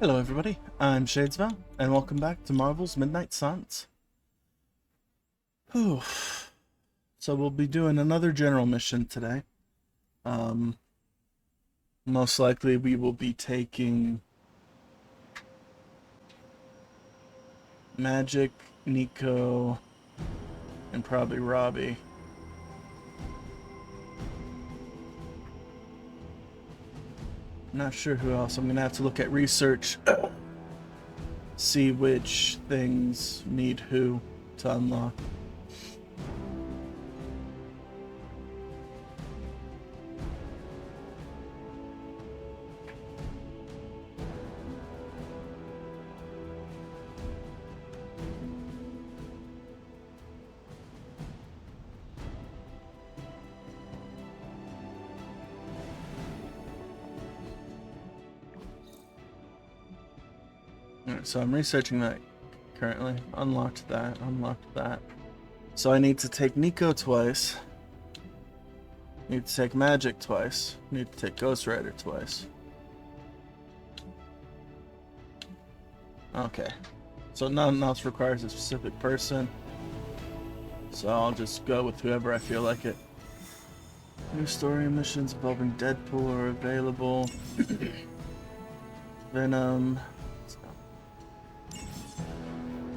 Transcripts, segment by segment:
Hello everybody, I'm Shadesville, and welcome back to Marvel's Midnight Suns. Whew. So we'll be doing another general mission today. Most likely we will be taking Magic, Nico, and probably Robbie. Not sure who else. I'm gonna have to look at research, see which things need who to unlock. Alright, so I'm researching that currently. Unlocked that, unlocked that. So I need to take Nico twice. Need to take Magic twice. Need to take Ghost Rider twice. Okay. So none else requires a specific person. So I'll just go with whoever I feel like it. New story missions involving Deadpool are available. Venom.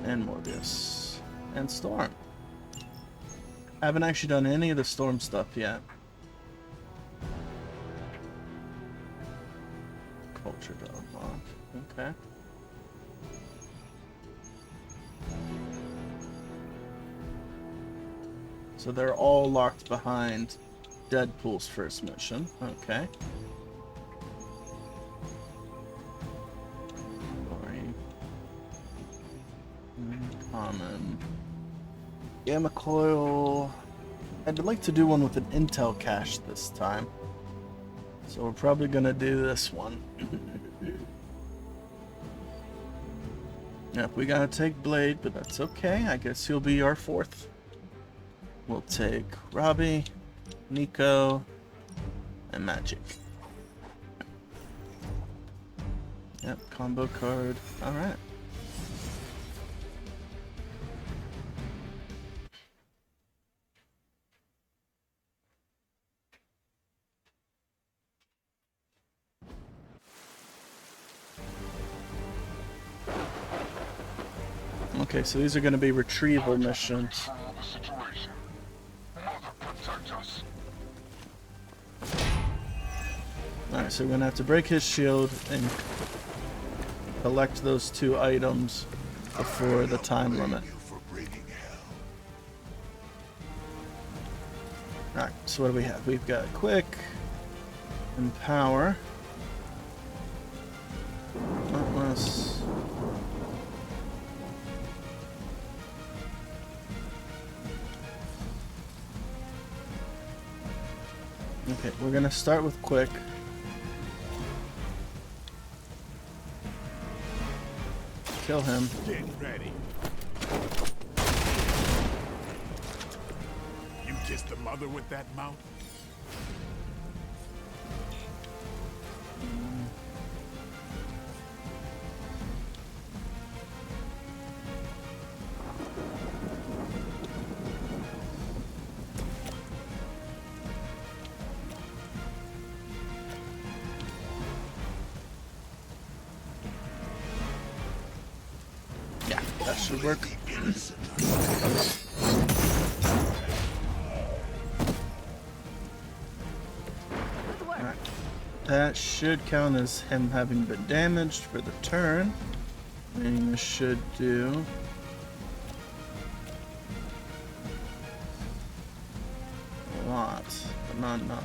And Morbius. And Storm. I haven't actually done any of the Storm stuff yet. Culture to unlock. Okay. So they're all locked behind Deadpool's first mission. Okay. Common. Gamma coil. I'd like to do one with an intel cache this time. So we're probably gonna do this one. Yep, we gotta take Blade, but that's okay. I guess he'll be our fourth. We'll take Robbie, Nico, and Magic. Yep, combo card. Alright. Okay, so these are going to be retrieval missions. Alright, so we're going to have to break his shield and collect those two items before the time limit. Alright, so what do we have? We've got Quick and Power. Atlas. Okay, we're gonna start with Quick. Kill him. Get ready. You kissed the mother with that mouth? Yeah, that should work. Alright. That should count as him having been damaged for the turn. And this should do a lot, but not enough.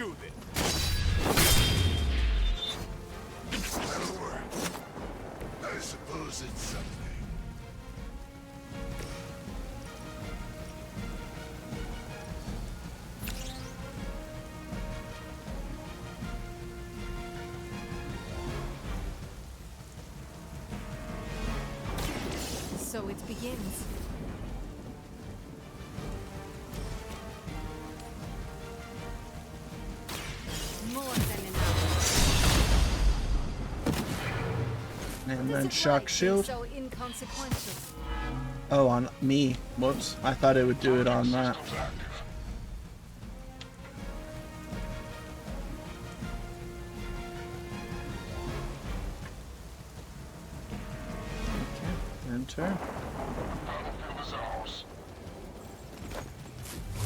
do this. I suppose it's something. So it begins. More than enough. And Does then it shock like shield. being so inconsequential? Oh, on me. Whoops. I thought it would do it on that. Okay. Enter.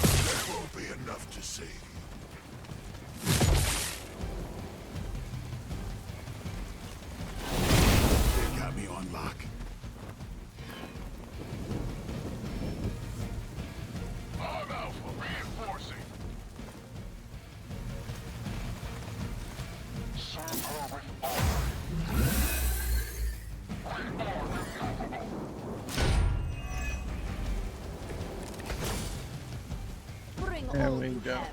There won't be enough to save you. They got me on lock. I'm Alpha reinforcing. Servo Bring There all we you go. have.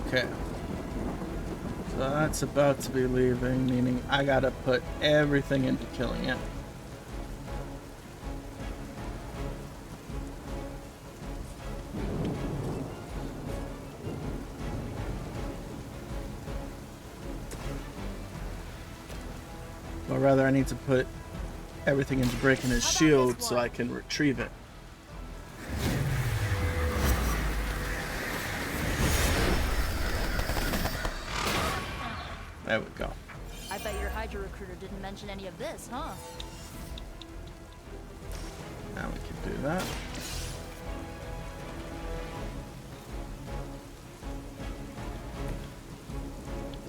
Okay. So that's about to be leaving, meaning I gotta put everything into killing it. Or rather, I need to put everything into breaking his How about shield this so one? I can retrieve it. There we go. I bet your Hydra recruiter didn't mention any of this, huh? Now we can do that.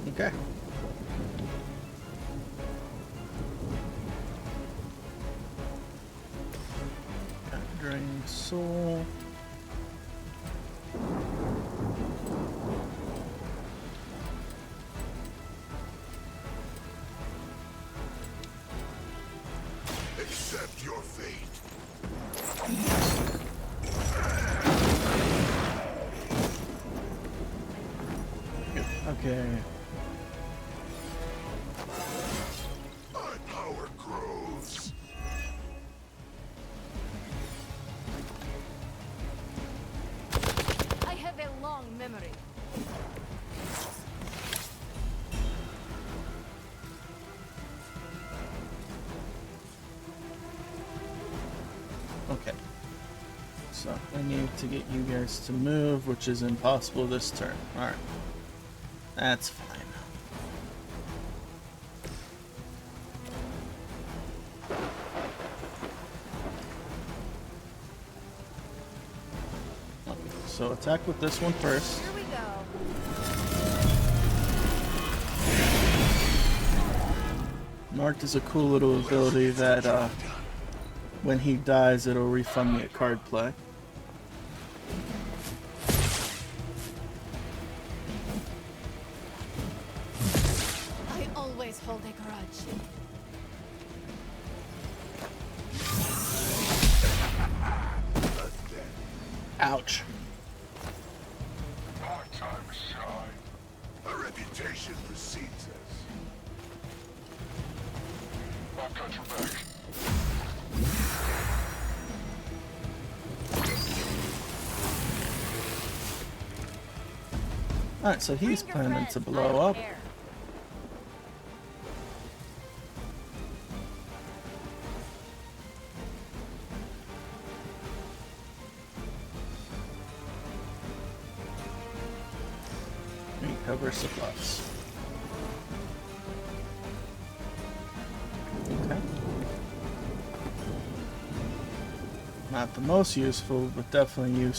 Okay. Drain soul. Accept your fate. Okay. My power grows. I have a long memory. Okay. So I need to get you guys to move, which is impossible this turn. Alright. That's fine. Okay, so attack with this one first. Here we go. Marked is a cool little ability that when he dies it'll refund me a card play. I always hold a grudge. Ouch. Our time to shine. Our reputation precedes us. I've got your back. Alright, so he's Bring your planning friends, to I blow don't up. care. Recover supplies. Okay. Not the most useful, but definitely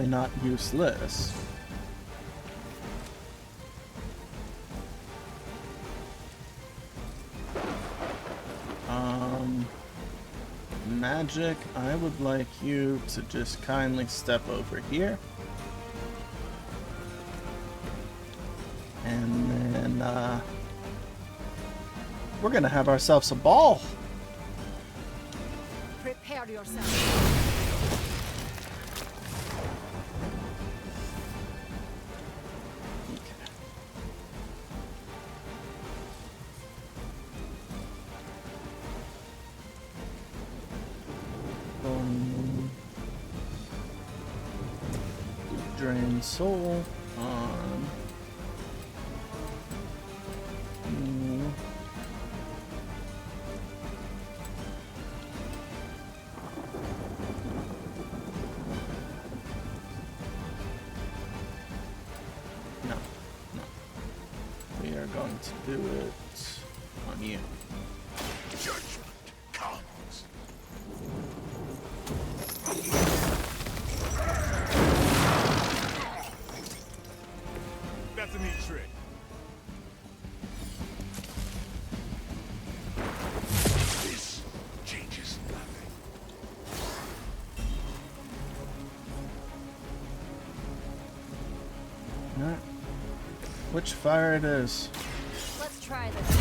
not useless. Magic, I would like you to just kindly step over here. And then, we're gonna have ourselves a ball. Prepare yourself. Drain soul on. No, no. We are going to do it on you. Judgment comes. That's a neat trick. This changes nothing. Alright. Which fire it is? Let's try this.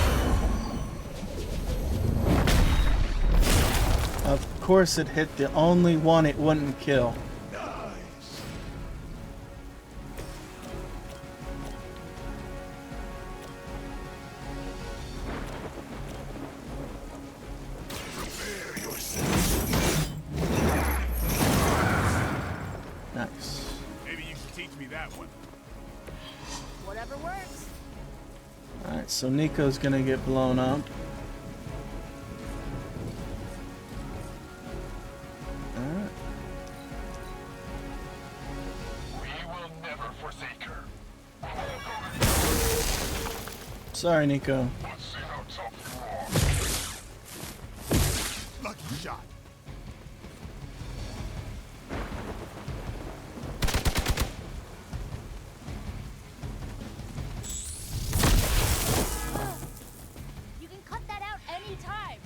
Of course it hit the only one it wouldn't kill. Nice. Prepare yourself. Nice. Maybe you should teach me that one. Whatever works. Alright, so Nico's gonna get blown up. Alright. We will never forsake her. Sorry, Nico. Let's see how tough you are. Lucky shot. You can cut that out anytime.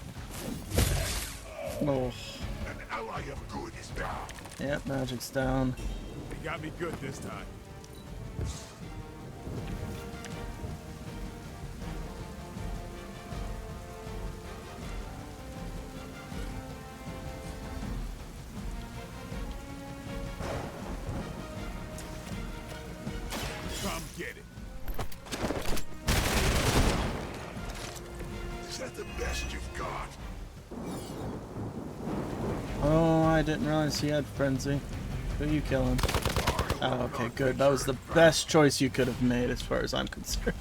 Oh. An ally of good is down. Yep, magic's down. They got me good this time. Come get it. Is that the best you've got? Oh, I didn't realize he had frenzy. Who you killing? Oh, okay, good. That was the best choice you could have made as far as I'm concerned.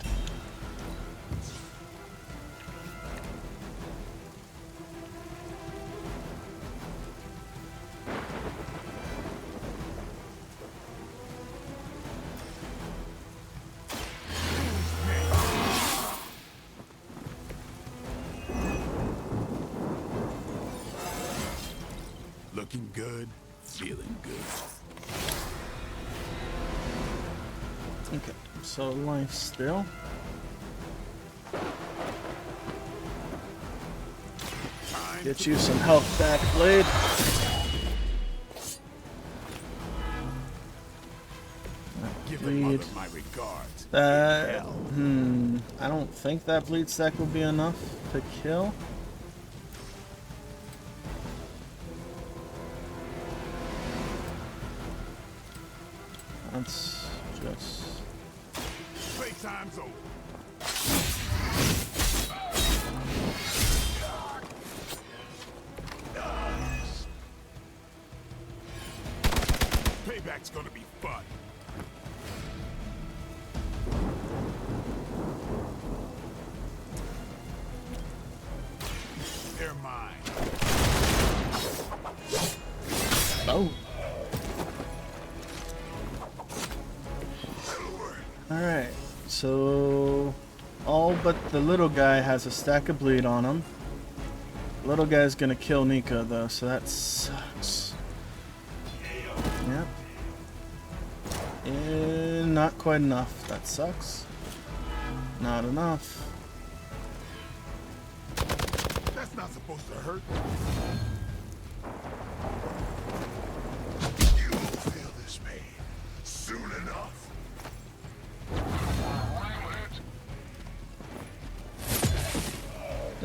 Looking good, feeling good. Okay, so life still. Time Get to you some health back, Blade. give the Bleed. mother my regards. That, Hell. I don't think that bleed stack will be enough to kill. That's just... Playtime's over. Payback's gonna be fun. They're mine. Oh. Alright, so all but the little guy has a stack of bleed on him. Little guy's gonna kill Nico though, so that sucks. Yep. And not quite enough. That sucks. Not enough. That's not supposed to hurt. You will feel this pain soon enough.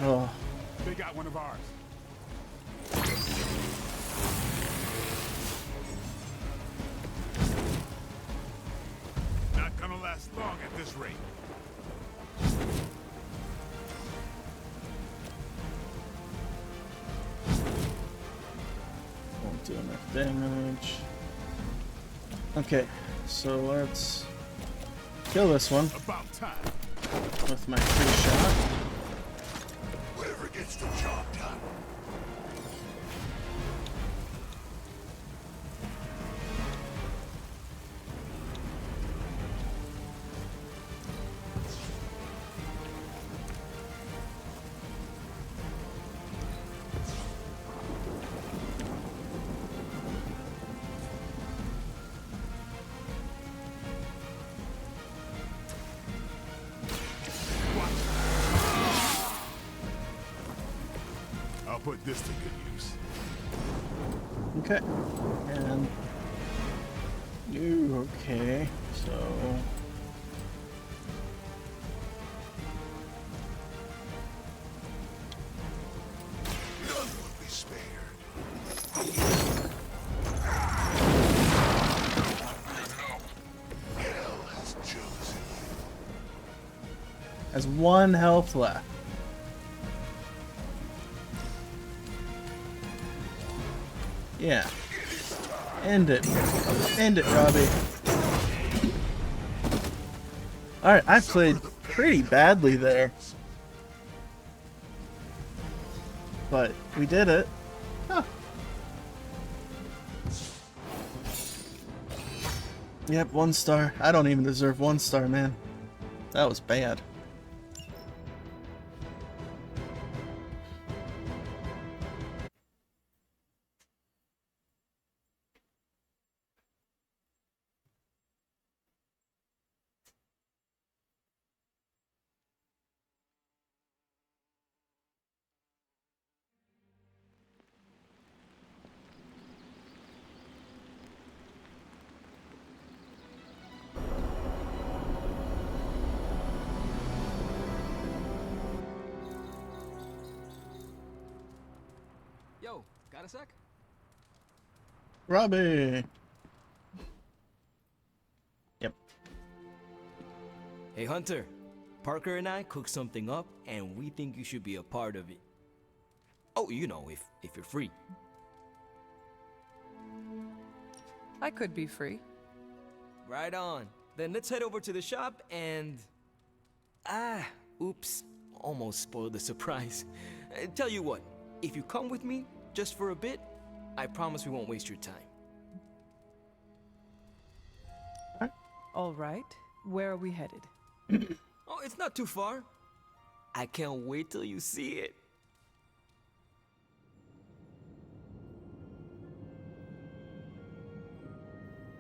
Oh, They got one of ours. Not gonna last long at this rate. won't do enough damage. Okay, so let's kill this one About time. with my free shot. Whatever gets the job done. I'll put this to good use. Okay, and you okay? So None will be spared. Hell has chosen you. has one health left. Yeah. End it. End it, Robbie. Alright, I played pretty badly there. But we did it. Huh. Yep, 1 star. I don't even deserve 1 star, man. That was bad. Yo, got a sec? Robbie! Yep. Hey Hunter, Parker and I cooked something up and we think you should be a part of it. Oh, you know, if you're free. I could be free. Right on. Then let's head over to the shop and... oops. Almost spoiled the surprise. Tell you what, if you come with me, just for a bit, I promise we won't waste your time. All right. Where are we headed? Oh, it's not too far. I can't wait till you see it.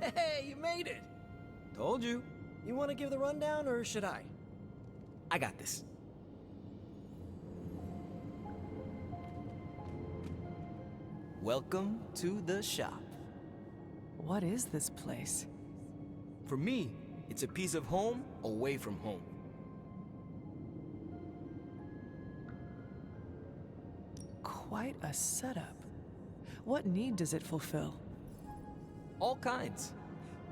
Hey, you made it! Told you. You want to give the rundown, or should I? I got this. Welcome to the shop. What is this place? For me, it's a piece of home away from home. Quite a setup. What need does it fulfill? All kinds.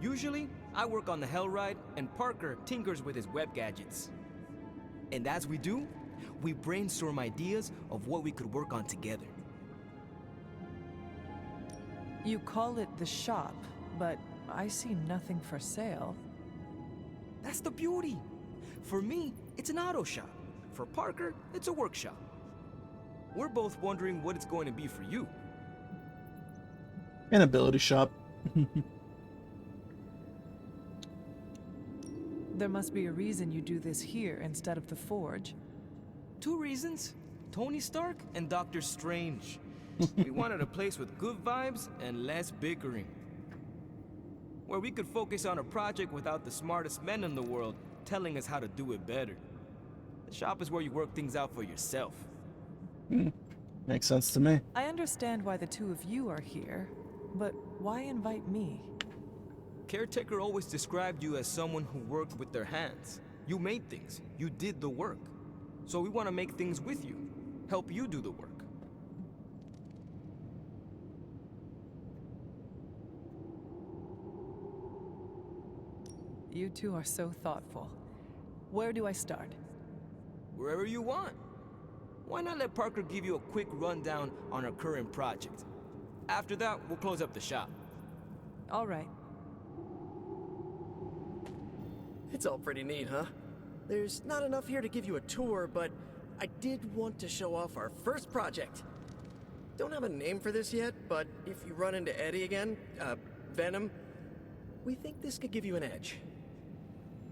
Usually, I work on the Hellride, and Parker tinkers with his web gadgets. And as we do, we brainstorm ideas of what we could work on together. You call it the shop, but I see nothing for sale. That's the beauty. For me, it's an auto shop. For Parker, it's a workshop. We're both wondering what it's going to be for you. An ability shop. There must be a reason you do this here instead of the Forge. 2 reasons: Tony Stark and Doctor Strange. We wanted a place with good vibes and less bickering. Where we could focus on a project without the smartest men in the world telling us how to do it better. The shop is where you work things out for yourself. Makes sense to me. I understand why the two of you are here, But why invite me? Caretaker always described you as someone who worked with their hands. You made things. You did the work. So we want to make things with you. Help you do the work. You two are so thoughtful. Where do I start? Wherever you want. Why not let Parker give you a quick rundown on our current project? After that, we'll close up the shop. All right. It's all pretty neat, huh? There's not enough here to give you a tour, but I did want to show off our first project. Don't have a name for this yet, but if you run into Eddie again, Venom, we think this could give you an edge.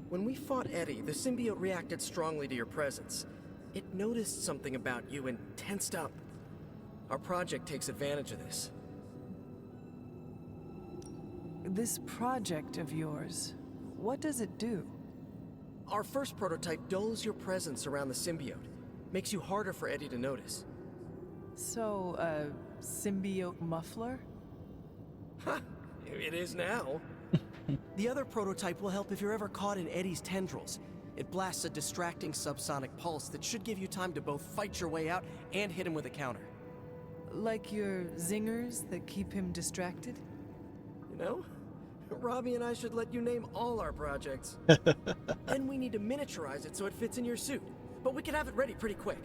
When we fought Eddie, the symbiote reacted strongly to your presence. It noticed something about you and tensed up. Our project takes advantage of this. This project of yours, what does it do? Our first prototype dulls your presence around the symbiote. Makes you harder for Eddie to notice. So, a symbiote muffler? Ha! It is now. The other prototype will help if you're ever caught in Eddie's tendrils. It blasts a distracting subsonic pulse that should give you time to both fight your way out and hit him with a counter. Like your zingers that keep him distracted? You know? Robbie and I should let you name all our projects. Then we need to miniaturize it so it fits in your suit. But we can have it ready pretty quick.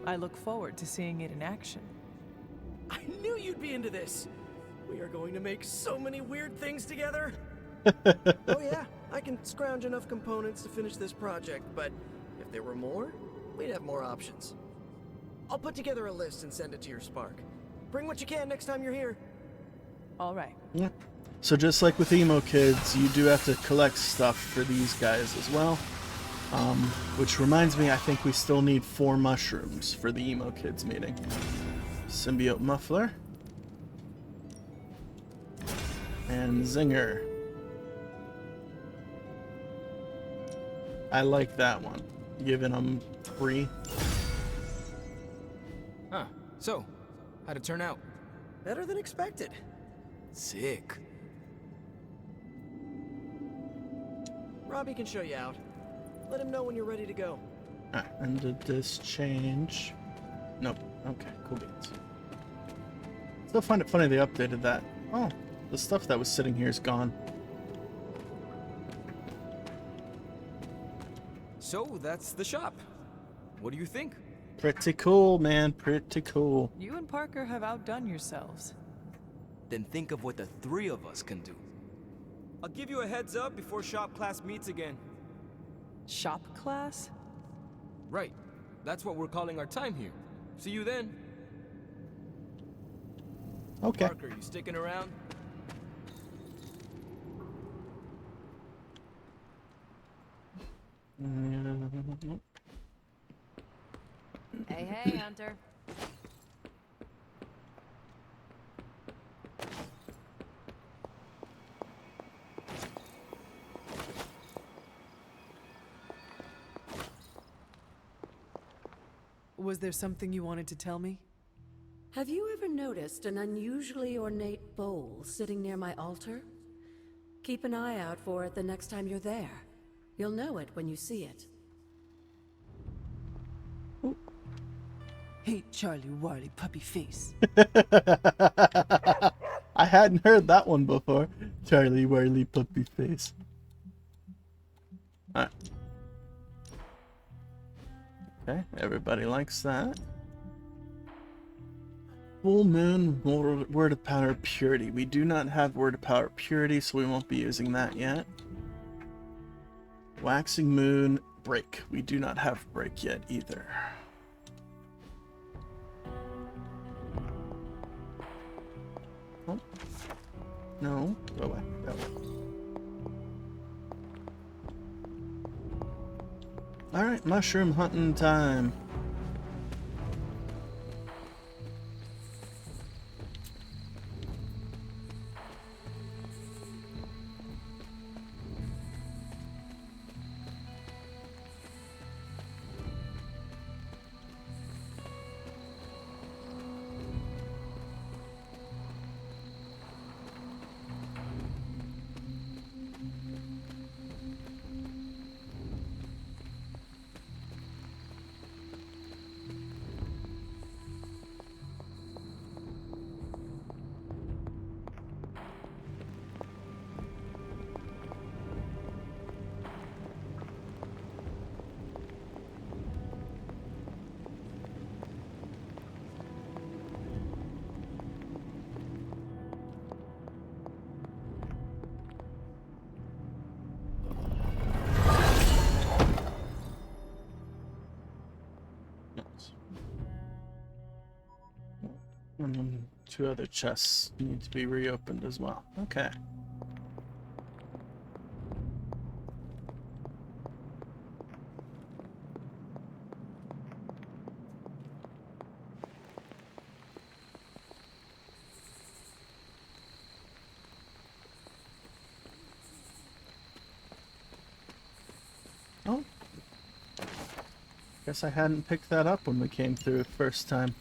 I look forward to seeing it in action. I knew you'd be into this. We are going to make so many weird things together. Oh yeah, I can scrounge enough components to finish this project, but if there were more, we'd have more options. I'll put together a list and send it to your Spark. Bring what you can next time you're here. All right. Yeah. So just like with Emo Kids, you do have to collect stuff for these guys as well. Which reminds me, I think we still need 4 mushrooms for the Emo Kids meeting. Symbiote Muffler. And Zinger. I like that one. Giving them 3. Huh. So, how'd it turn out? Better than expected. Sick. Robbie can show you out. Let him know when you're ready to go. And did this change? Nope. Okay, cool beans. Still find it funny they updated that. Oh, the stuff that was sitting here is gone. So, that's the shop. What do you think? Pretty cool, man. Pretty cool. You and Parker have outdone yourselves. Then think of what the 3 of us can do. I'll give you a heads up before shop class meets again. Shop class? Right. That's what we're calling our time here. See you then. Okay. Parker, you sticking around? Hey, hey, Hunter. Was there something you wanted to tell me? Have you ever noticed an unusually ornate bowl sitting near my altar? Keep an eye out for it the next time you're there. You'll know it when you see it. Hey, Charlie Warley puppy face. I hadn't heard that one before. Charlie Warley puppy face. Alright. Okay, everybody likes that. Full Moon Word of Power Purity. We do not have Word of Power Purity, so we won't be using that yet. Waxing Moon Break. We do not have Break yet either. Oh. No, go away. Go away. Alright, mushroom hunting time. And then 2 other chests need to be reopened as well. Okay. Oh. Guess I hadn't picked that up when we came through first time.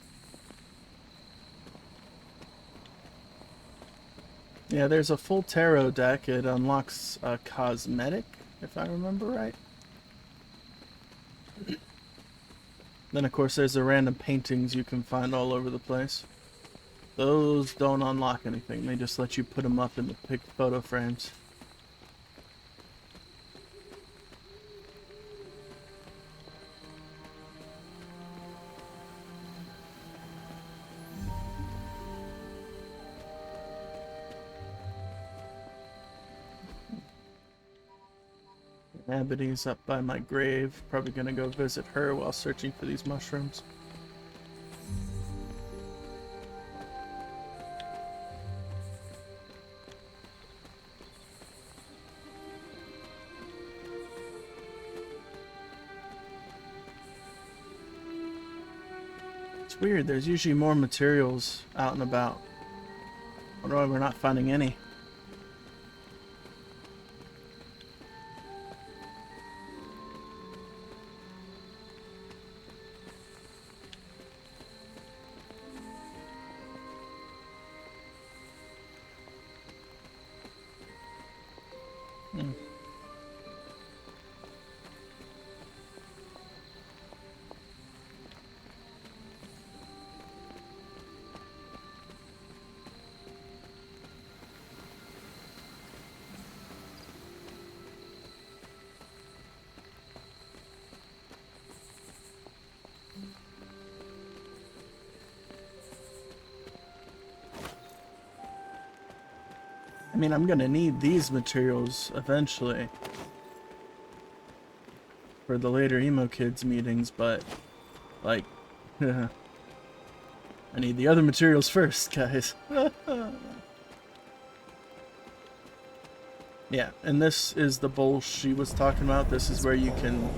Yeah, there's a full tarot deck. It unlocks a cosmetic, if I remember right. Then, of course, there's the random paintings you can find all over the place. Those don't unlock anything. They just let you put them up in the photo frames. Ebony's up by my grave. Probably gonna go visit her while searching for these mushrooms. It's weird, there's usually more materials out and about. I wonder why we're not finding any. I mean, I'm gonna need these materials eventually for the later Emo Kids meetings, but, like, I need the other materials first, guys. Yeah, and this is the bowl she was talking about. This is where you can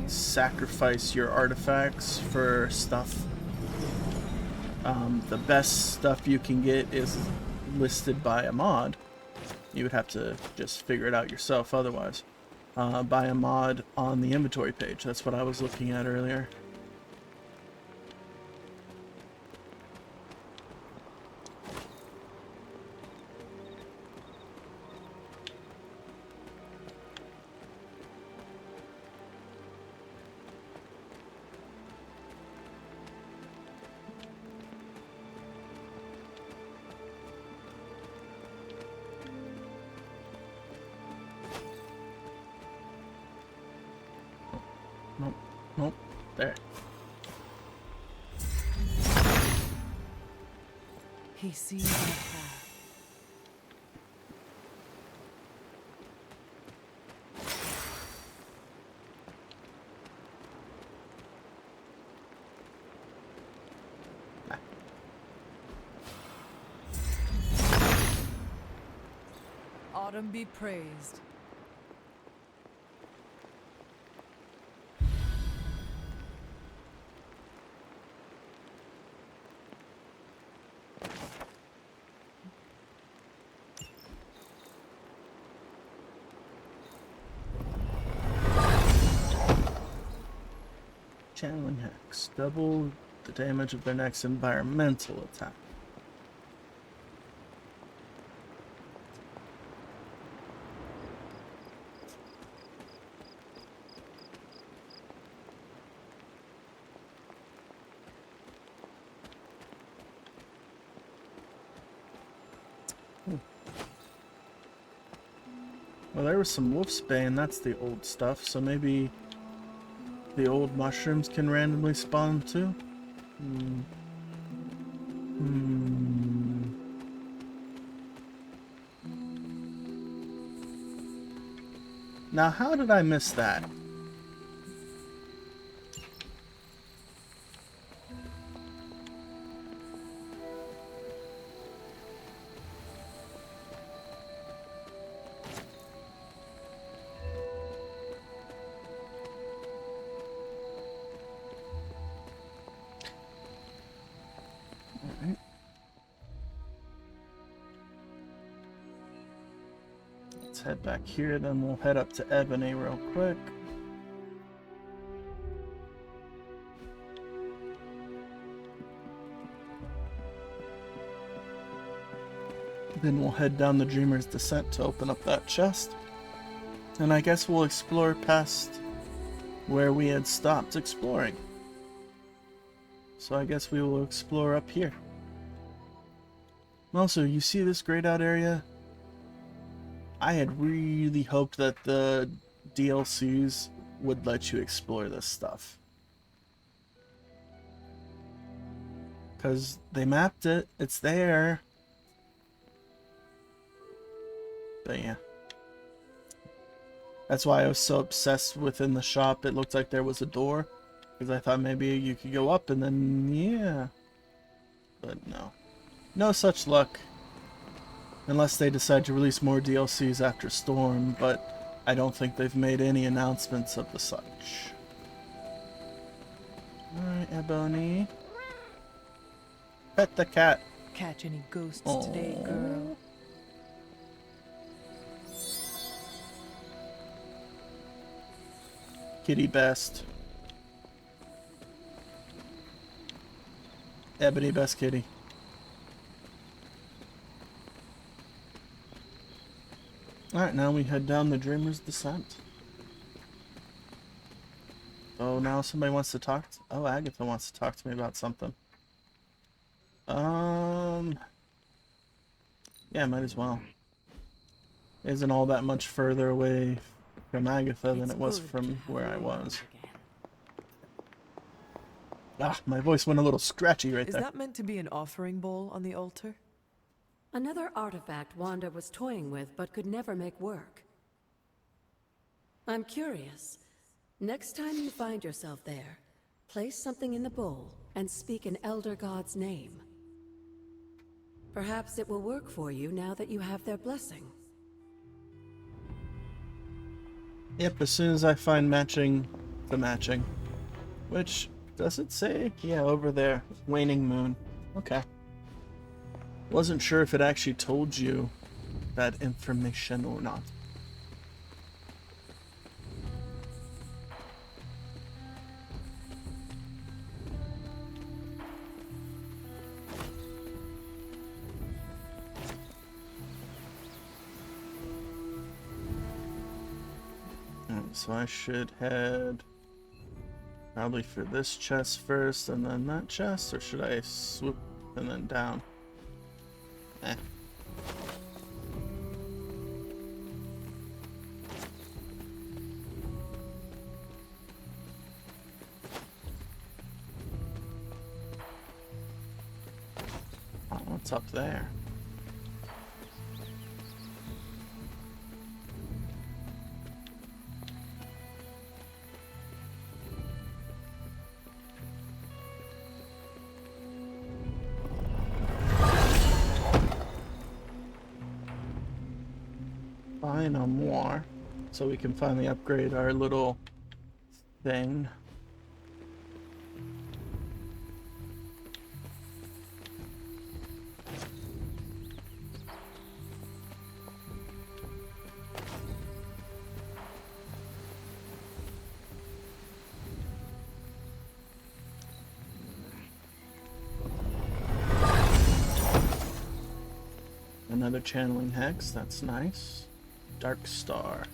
sacrifice your artifacts for stuff. The best stuff you can get is listed by a mod. You would have to just figure it out yourself otherwise. By a mod on the inventory page. That's what I was looking at earlier. Nope. Nope. There. He sees our path. Autumn be praised. Channeling Hex. Double the damage of their next environmental attack. Well, there was some wolfsbane, that's the old stuff, so maybe the old mushrooms can randomly spawn too? Now, how did I miss that? Let's head back here, then we'll head up to Ebony real quick. Then we'll head down the Dreamer's Descent to open up that chest. And I guess we'll explore past where we had stopped exploring. So I guess we will explore up here. Also, you see this grayed out area? I had really hoped that the DLCs would let you explore this stuff. Because they mapped it, it's there. But yeah. That's why I was so obsessed within the shop. It looked like there was a door. Because I thought maybe you could go up and then, yeah. But no. No such luck. Unless they decide to release more DLCs after Storm, but I don't think they've made any announcements of the such. Alright, Ebony. Pet the cat. Catch any ghosts Aww. today, girl? Kitty best. Ebony best kitty. Alright, now we head down the Dreamer's Descent. Oh, now somebody wants to talk to... Oh, Agatha wants to talk to me about something. Yeah, might as well. Isn't all that much further away from Agatha than it was from where I was. Ah, my voice went a little scratchy right Is there. that meant to be an offering bowl on the altar? Another artifact Wanda was toying with but could never make work. I'm curious. Next time you find yourself there, place something in the bowl and speak an Elder God's name. Perhaps it will work for you now that you have their blessing. Yep, as soon as I find matching the matching. Which, does it say? Yeah, over there. Waning Moon. Okay. Wasn't sure if it actually told you that information or not. So I should head probably for this chest first and then that chest, or should I swoop and then down? Eh. Oh, what's up there? No more, so we can finally upgrade our little thing. Another channeling hex, that's nice. Dark Star.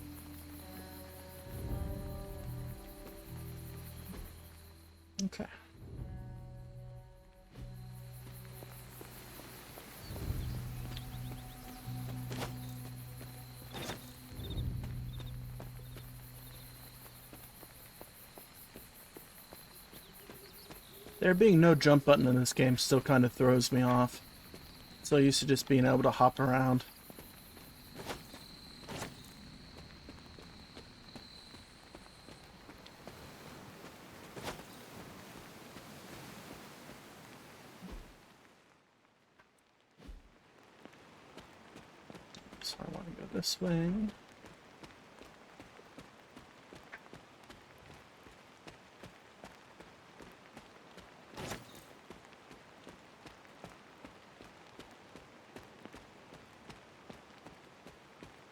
Okay. There being no jump button in this game still kind of throws me off. So used to just being able to hop around. So I want to go this way.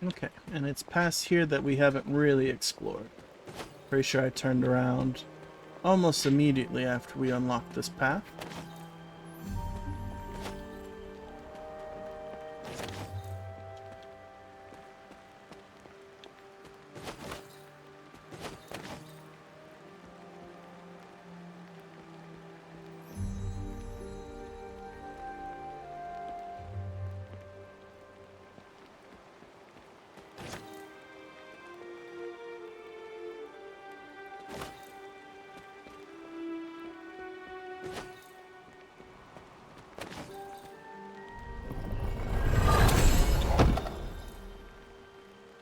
Okay, and it's past here that we haven't really explored. Pretty sure I turned around almost immediately after we unlocked this path.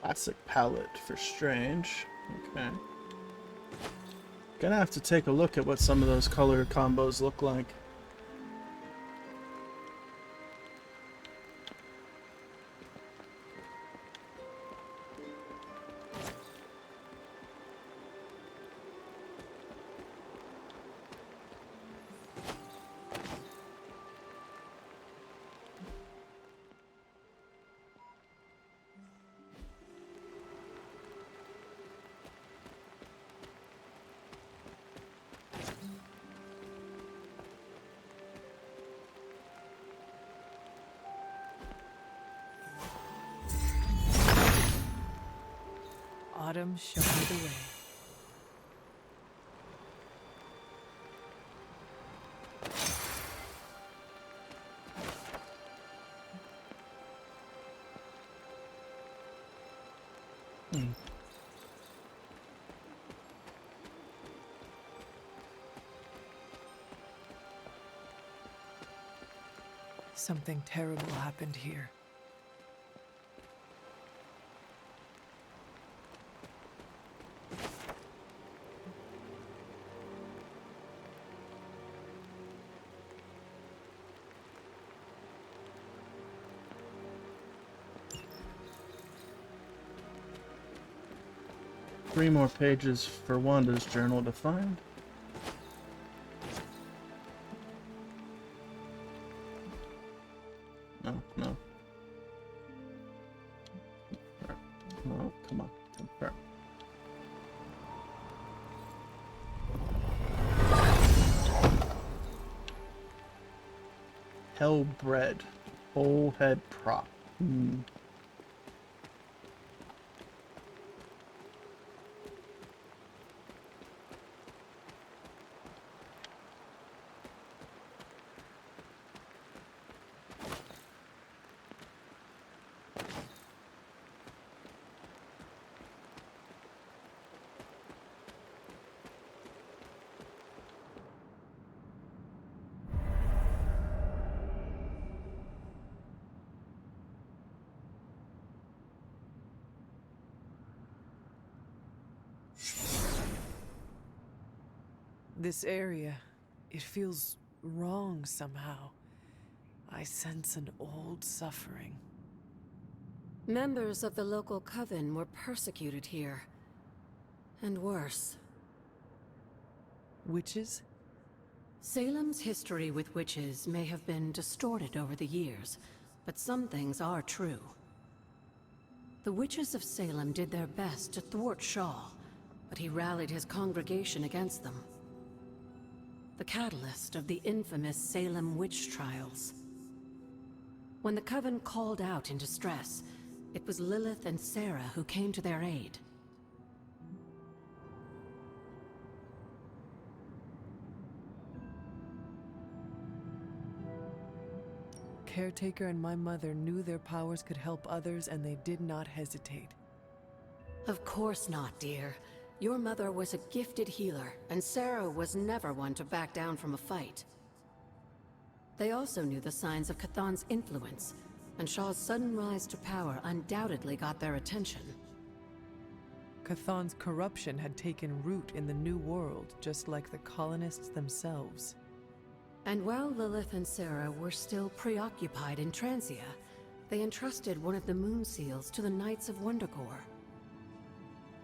Classic palette for Strange. Okay. Gonna have to take a look at what some of those color combos look like. Autumn, show me the way. Something terrible happened here. Three more pages for Wanda's journal to find. No, no. No, come on. Confirm. Hellbred. Whole head prop. This area, it feels wrong somehow. I sense an old suffering. Members of the local coven were persecuted here. And worse. Witches? Salem's history with witches may have been distorted over the years, but some things are true. The witches of Salem did their best to thwart Shaw, but he rallied his congregation against them. The catalyst of the infamous Salem witch trials. When the Coven called out in distress, it was Lilith and Sarah who came to their aid. Caretaker and my mother knew their powers could help others, and they did not hesitate. Of course not, dear. Your mother was a gifted healer, and Sarah was never one to back down from a fight. They also knew the signs of Chthon's influence, and Shaw's sudden rise to power undoubtedly got their attention. Chthon's corruption had taken root in the New World, just like the colonists themselves. And while Lilith and Sarah were still preoccupied in Transia, they entrusted one of the Moon Seals to the Knights of Wundagore,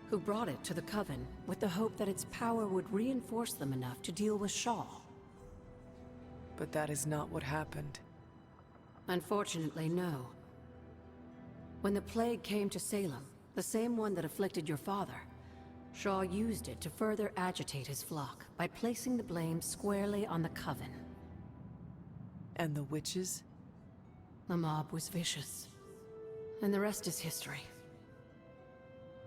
who brought it to the Coven with the hope that its power would reinforce them enough to deal with Shaw. But that is not what happened. Unfortunately, no. When the plague came to Salem, the same one that afflicted your father, Shaw used it to further agitate his flock by placing the blame squarely on the Coven. And the witches? The mob was vicious. And the rest is history.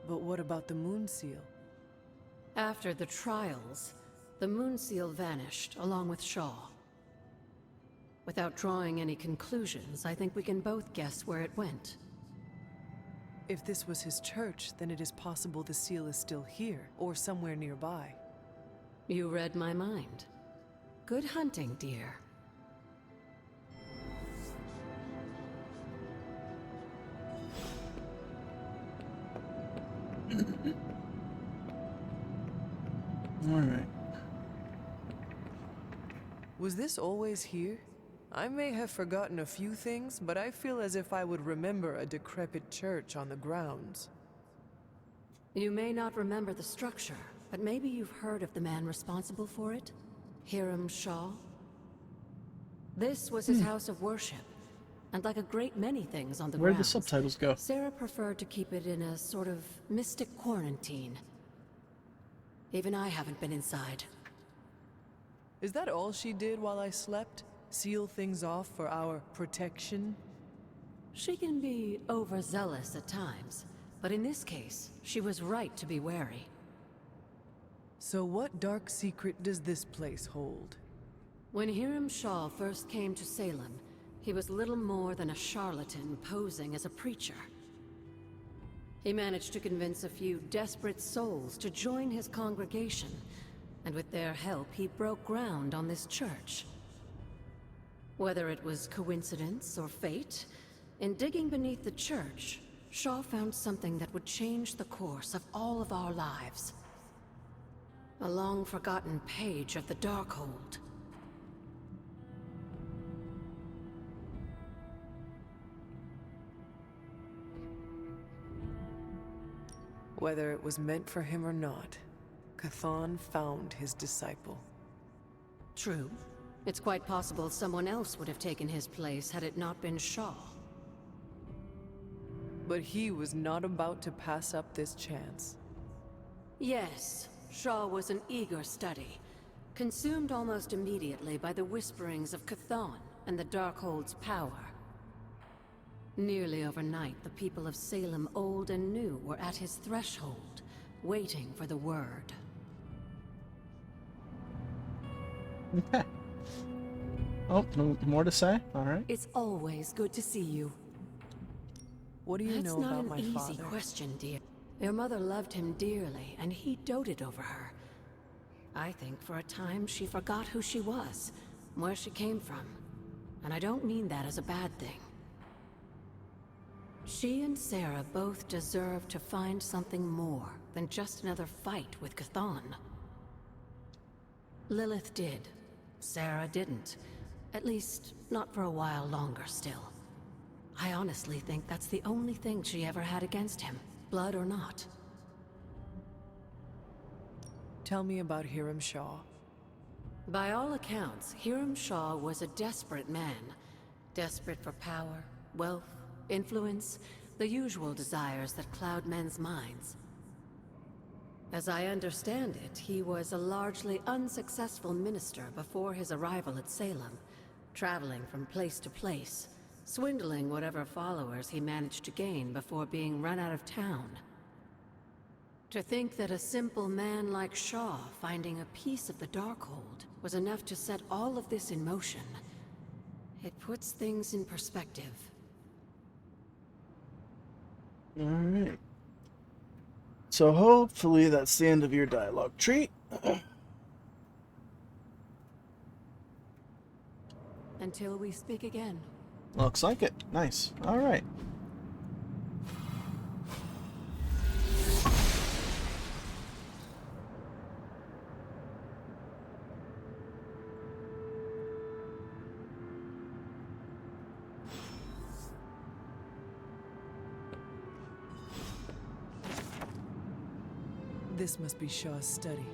But what about the Moon Seal? After the trials, the Moon Seal vanished along with Shaw. Without drawing any conclusions, I think we can both guess where it went. If this was his church, then it is possible the seal is still here, or somewhere nearby. You read my mind. Good hunting, dear. Alright. Was this always here? I may have forgotten a few things, but I feel as if I would remember a decrepit church on the grounds. You may not remember the structure, but maybe you've heard of the man responsible for it? Hiram Shaw? This was his house of worship, and like a great many things on the Where'd the grounds, subtitles go? Sarah preferred to keep it in a sort of mystic quarantine. Even I haven't been inside. Is that all she did while I slept? Seal things off for our protection? She can be overzealous at times, but in this case, she was right to be wary. So what dark secret does this place hold? When Hiram Shaw first came to Salem, he was little more than a charlatan posing as a preacher. He managed to convince a few desperate souls to join his congregation, and with their help, he broke ground on this church. Whether it was coincidence or fate, in digging beneath the church, Shaw found something that would change the course of all of our lives. A long-forgotten page of the Darkhold. Whether it was meant for him or not, Chthon found his disciple. True. It's quite possible someone else would have taken his place had it not been Shaw. But he was not about to pass up this chance. Yes, Shaw was an eager study, consumed almost immediately by the whisperings of Chthon and the Darkhold's power. Nearly overnight, the people of Salem, old and new, were at his threshold, waiting for the word. Okay. Oh, no more to say? Alright. It's always good to see you. What do you That's know not about an my easy father? question, dear. Your mother loved him dearly, and he doted over her. I think for a time she forgot who she was, where she came from. And I don't mean that as a bad thing. She and Sarah both deserve to find something more than just another fight with Chthon. Lilith did. Sarah didn't. At least, not for a while longer still. I honestly think that's the only thing she ever had against him, blood or not. Tell me about Hiram Shaw. By all accounts, Hiram Shaw was a desperate man. Desperate for power, wealth, influence, the usual desires that cloud men's minds. As I understand it, he was a largely unsuccessful minister before his arrival at Salem, traveling from place to place, swindling whatever followers he managed to gain before being run out of town. To think that a simple man like Shaw finding a piece of the Darkhold was enough to set all of this in motion, it puts things in perspective. Alright. So hopefully that's the end of your dialogue tree. Until we speak again. Looks like it. Nice. Alright. This must be Shaw's study.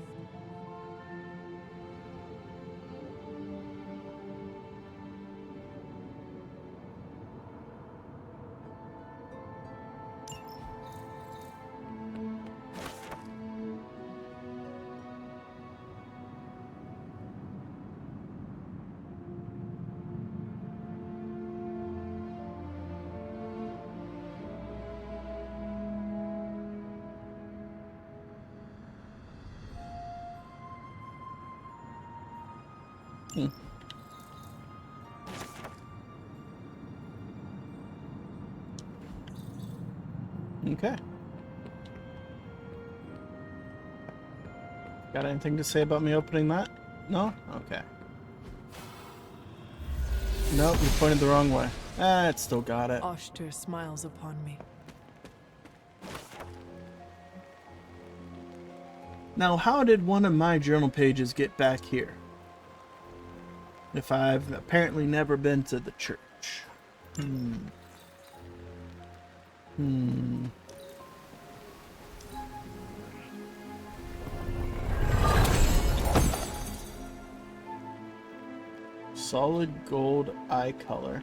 Okay. Got anything to say about me opening that? No? Okay. Nope, you pointed the wrong way. Ah, it still got it. Oshter smiles upon me. Now, how did one of my journal pages get back here? If I've apparently never been to the church. Solid gold eye color.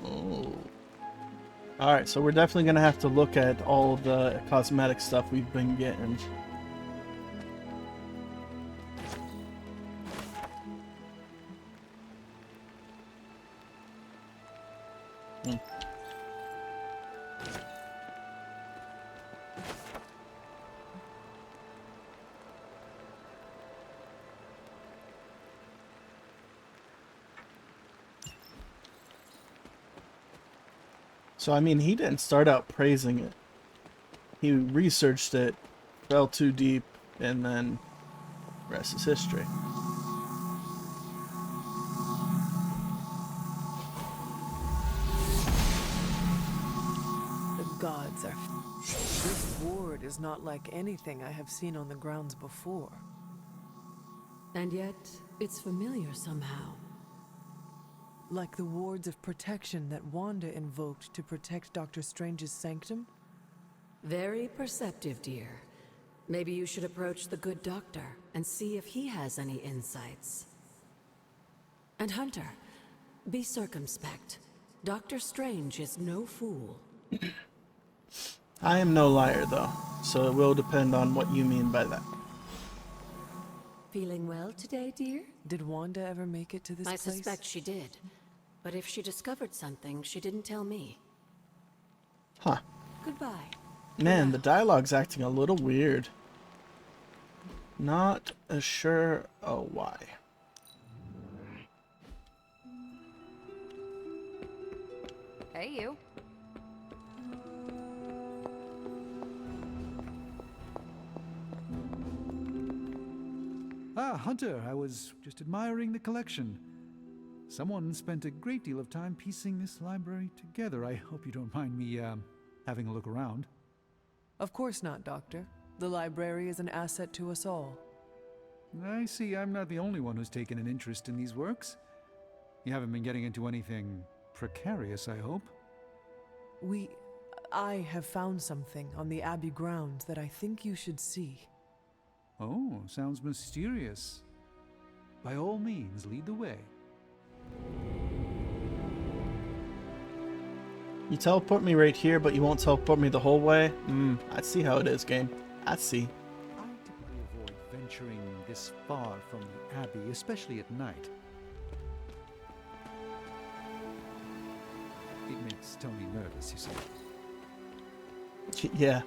Oh. Alright, so we're definitely going to have to look at all of the cosmetic stuff we've been getting. So, I mean, he didn't start out praising it. He researched it, fell too deep, and then rest is history. The gods are... This ward is not like anything I have seen on the grounds before. And yet, it's familiar somehow. Like the wards of protection that Wanda invoked to protect Dr. Strange's sanctum? Very perceptive, dear. Maybe you should approach the good doctor and see if he has any insights. And Hunter, be circumspect. Dr. Strange is no fool. I am no liar, though, so it will depend on what you mean by that. Feeling well today, dear? Did Wanda ever make it to this I place? suspect she did. But if she discovered something, she didn't tell me. Huh. Goodbye. Man, the dialogue's acting a little weird. Not as sure why. Hey, you. Ah, Hunter, I was just admiring the collection. Someone spent a great deal of time piecing this library together. I hope you don't mind me, having a look around. Of course not, Doctor. The library is an asset to us all. I see I'm not the only one who's taken an interest in these works. You haven't been getting into anything precarious, I hope? I have found something on the Abbey grounds that I think you should see. Oh, sounds mysterious. By all means, lead the way. You teleport me right here, but you won't teleport me the whole way? I see how it is, game. I see. I typically avoid venturing this far from the Abbey, especially at night. It makes Tony nervous, you see. Yeah,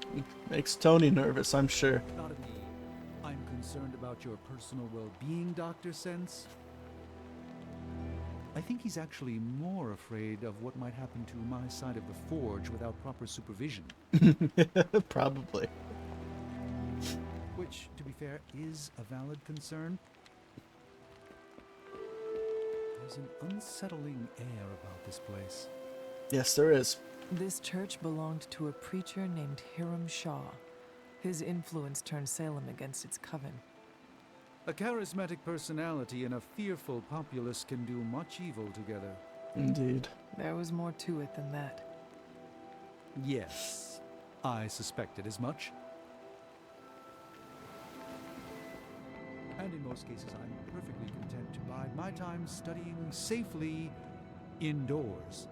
makes Tony nervous, I'm sure. Not me. I'm concerned about your personal well-being, Dr. Sense. I think he's actually more afraid of what might happen to my side of the forge without proper supervision. Probably. Which, to be fair, is a valid concern. There's an unsettling air about this place. Yes, there is. This church belonged to a preacher named Hiram Shaw. His influence turned Salem against its coven. A charismatic personality and a fearful populace can do much evil together. Indeed. There was more to it than that. Yes, I suspected as much. And in most cases, I'm perfectly content to bide my time studying safely indoors.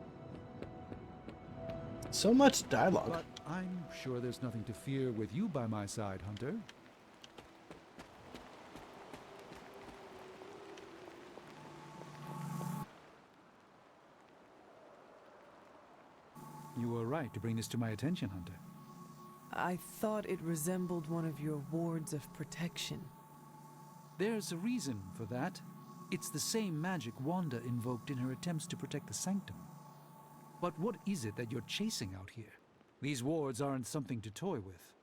So much dialogue. But I'm sure there's nothing to fear with you by my side, Hunter. You were right to bring this to my attention, Hunter. I thought it resembled one of your wards of protection. There's a reason for that. It's the same magic Wanda invoked in her attempts to protect the Sanctum. But what is it that you're chasing out here? These wards aren't something to toy with.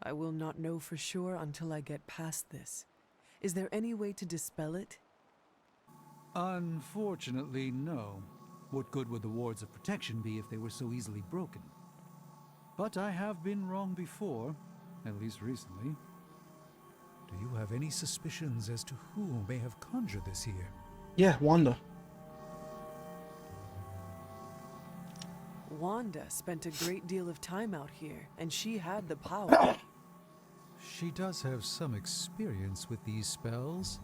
I will not know for sure until I get past this. Is there any way to dispel it? Unfortunately, no. What good would the wards of protection be if they were so easily broken? But I have been wrong before, at least recently. Do you have any suspicions as to who may have conjured this here? Yeah, Wanda. Wanda spent a great deal of time out here, and she had the power. She does have some experience with these spells.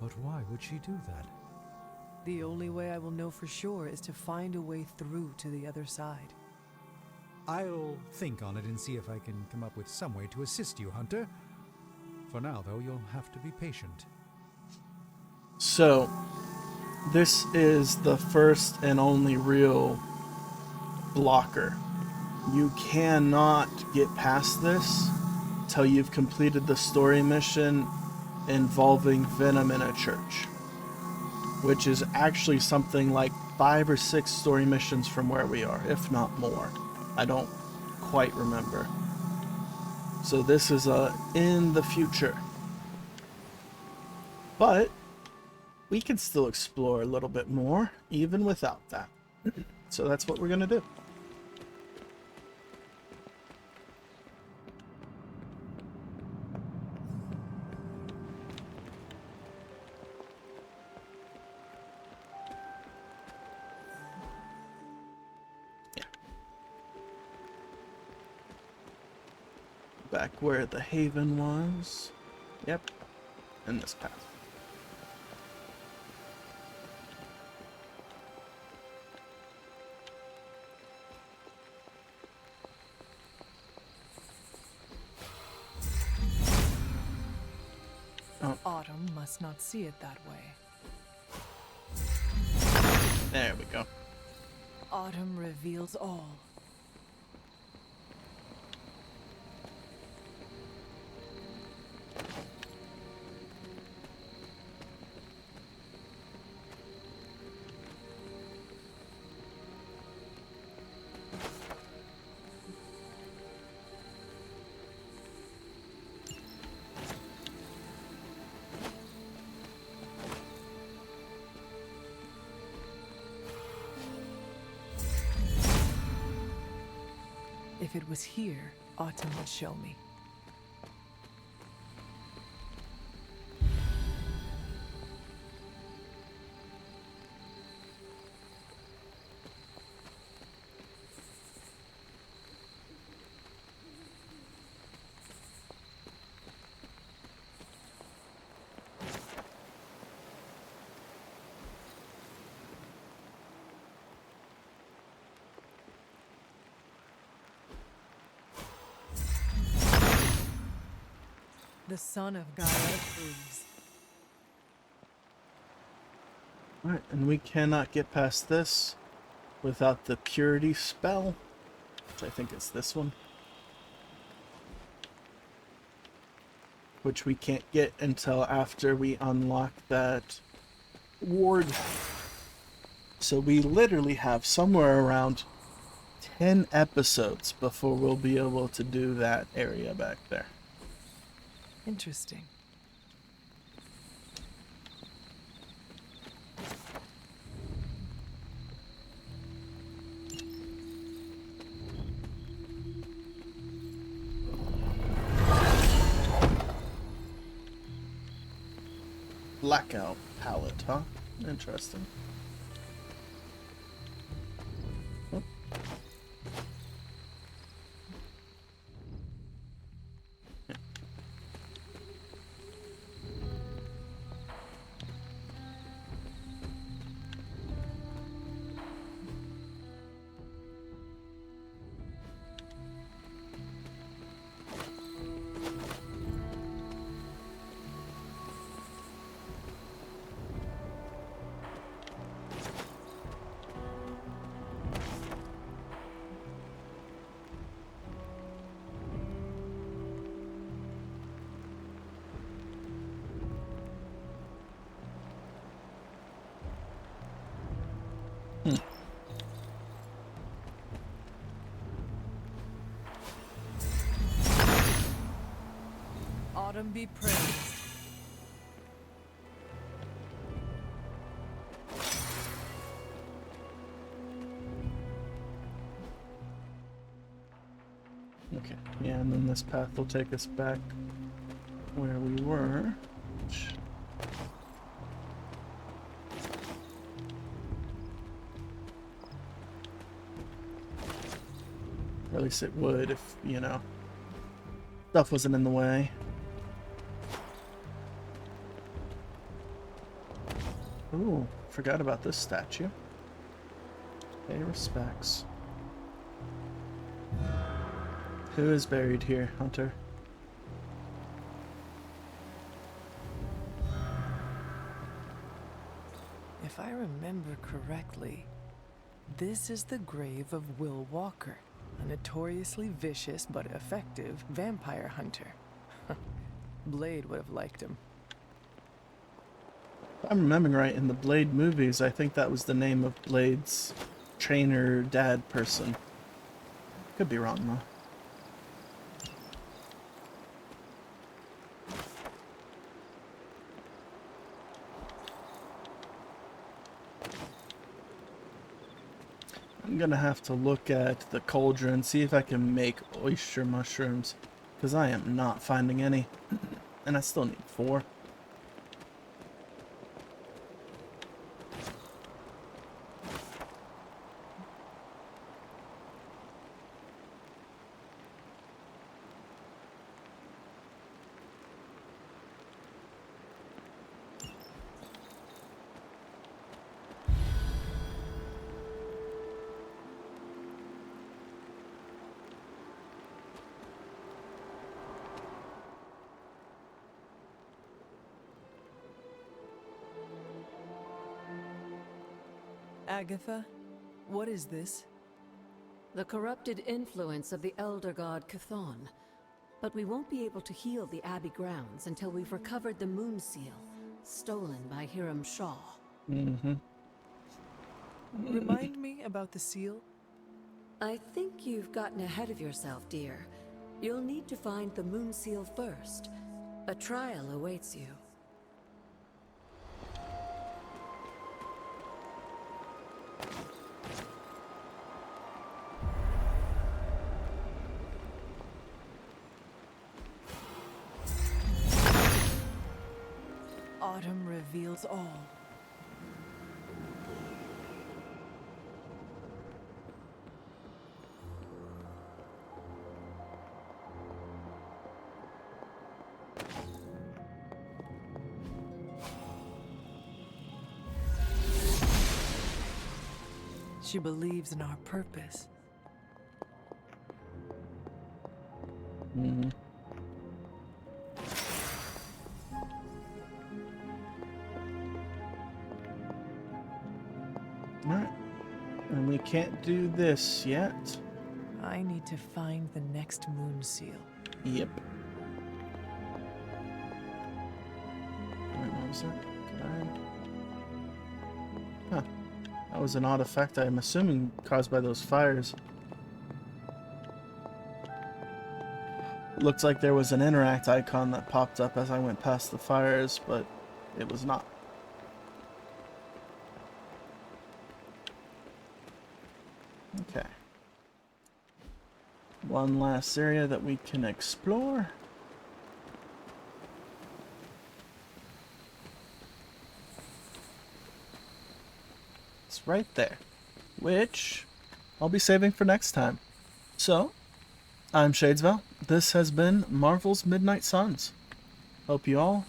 But why would she do that? The only way I will know for sure is to find a way through to the other side. I'll think on it and see if I can come up with some way to assist you, Hunter. For now, though, you'll have to be patient. So, this is the first and only real blocker. You cannot get past this till you've completed the story mission involving Venom in a church, which is actually something like 5 or 6 story missions from where we are, if not more. I don't quite remember. So this is in the future. But we can still explore a little bit more, even without that. So that's what we're going to do. Back where the haven was. Yep. And this path. Oh. Autumn must not see it that way. There we go. Autumn reveals all. If it was here, Autumn would show me. The son of Gaia approves. Alright, and we cannot get past this without the purity spell, which I think is this one. Which we can't get until after we unlock that ward. So we literally have somewhere around 10 episodes before we'll be able to do that area back there. Interesting. Blackout palette, huh? Interesting. Oh. Yeah. Autumn be praised. Okay, yeah, and then this path will take us back where we were. Or at least it would if, you know, stuff wasn't in the way. Ooh, forgot about this statue. Pay respects. Who is buried here, Hunter? If I remember correctly, this is the grave of Will Walker, a notoriously vicious but effective vampire hunter. Blade would have liked him. If I'm remembering right, in the Blade movies, I think that was the name of Blade's trainer dad person. Could be wrong though. I'm gonna have to look at the cauldron, see if I can make oyster mushrooms, because I am not finding any, and I still need 4. Agatha, what is this? The corrupted influence of the elder god Chthon. But we won't be able to heal the Abbey grounds until we've recovered the Moon Seal, stolen by Hiram Shaw. Mm-hmm. Remind me about the seal? I think you've gotten ahead of yourself, dear. You'll need to find the Moon Seal first. A trial awaits you. Autumn reveals all. She believes in our purpose. Mm-hmm. Alright. And we can't do this yet. I need to find the next Moon Seal. Yep. Wait, what was that? Huh. That was an odd effect, I'm assuming caused by those fires. Looks like there was an interact icon that popped up as I went past the fires, but it was not. Okay. One last area that we can explore. It's right there, which I'll be saving for next time. So, I'm Shadesville. This has been Marvel's Midnight Suns. Hope you all